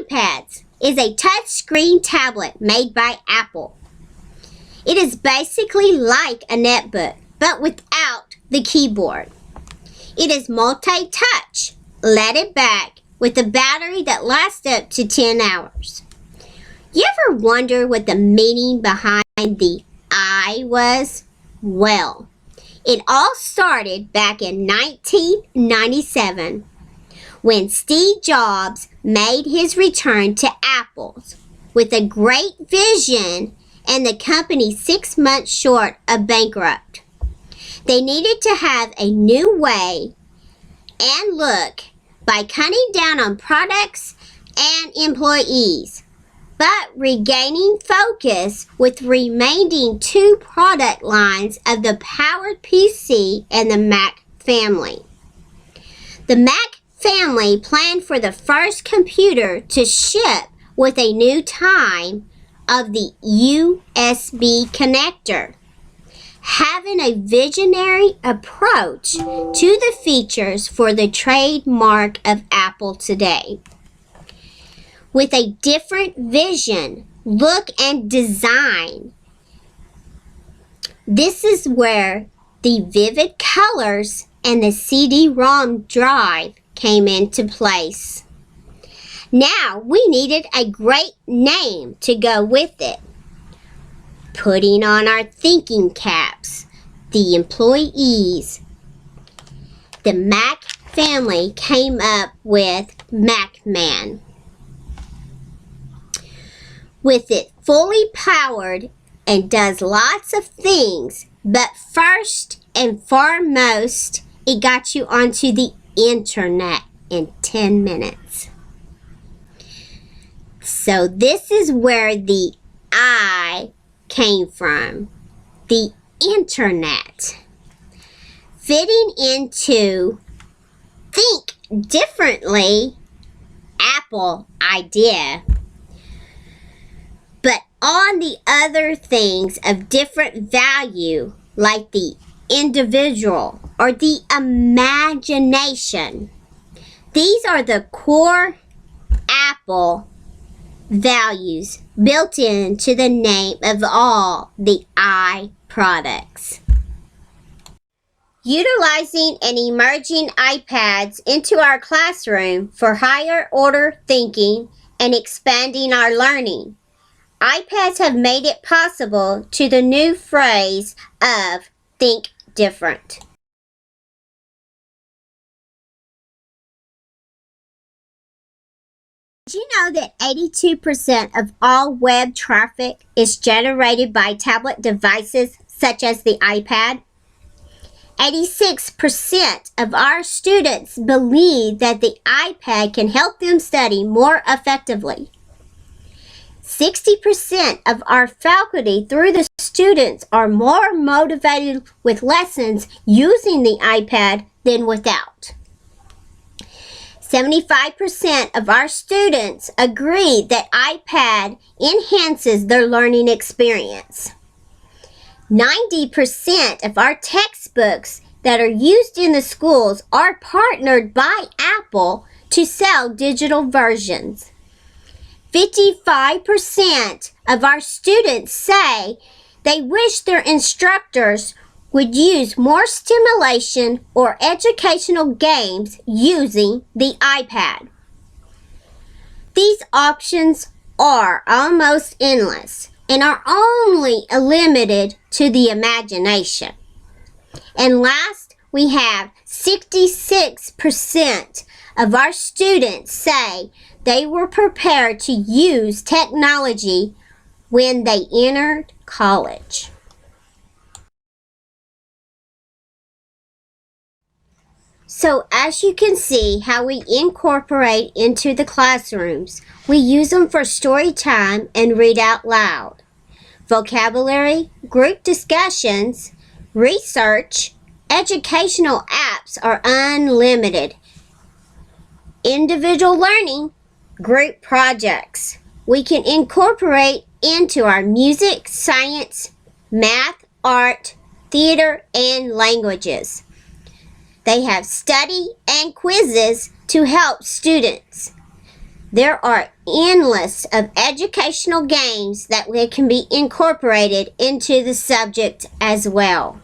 iPads is a touchscreen tablet made by Apple. It is basically like a netbook, but without the keyboard. It is multi-touch, laid back, with a battery that lasts up to 10 hours. You ever wonder what the meaning behind the I was? Well, it all started back in 1997 when Steve Jobs made his return to Apple with a great vision and the company 6 months short of bankrupt. They needed to have a new way and look by cutting down on products and employees, but regaining focus with remaining 2 product lines of the powered PC and the Mac family. The Mac family planned for the first computer to ship with a new time of the USB connector, having a visionary approach to the features for the trademark of Apple today. With a different vision, look, and design. This is where the vivid colors and the CD-ROM drive came into place. Now we needed a great name to go with it. Putting on our thinking caps, the employees, the Mac family came up with MacMan. With it fully powered and does lots of things, but first and foremost, it got you onto the internet in 10 minutes. So this is where the I came from, the internet. Fitting into think differently, Apple idea. But on the other things of different value, like the individual or the imagination. These are the core Apple values built into the name of all the I products. Utilizing and emerging iPads into our classroom for higher order thinking and expanding our learning. iPads have made it possible to the new phrase of think different. Did you know that 82% of all web traffic is generated by tablet devices such as the iPad? 86% of our students believe that the iPad can help them study more effectively. 60% of our faculty through the students are more motivated with lessons using the iPad than without. 75% of our students agree that iPad enhances their learning experience. 90% of our textbooks that are used in the schools are partnered by Apple to sell digital versions. 55% of our students say they wish their instructors would use more stimulation or educational games using the iPad. These options are almost endless and are only limited to the imagination. And last, we have 66% of our students say they were prepared to use technology when they entered college. So as you can see how we incorporate into the classrooms, we use them for story time and read out loud, vocabulary, group discussions, research, educational apps are unlimited, individual learning, group projects. We can incorporate into our music, science, math, art, theater, and languages. They have study and quizzes to help students. There are endless of educational games that can be incorporated into the subject as well.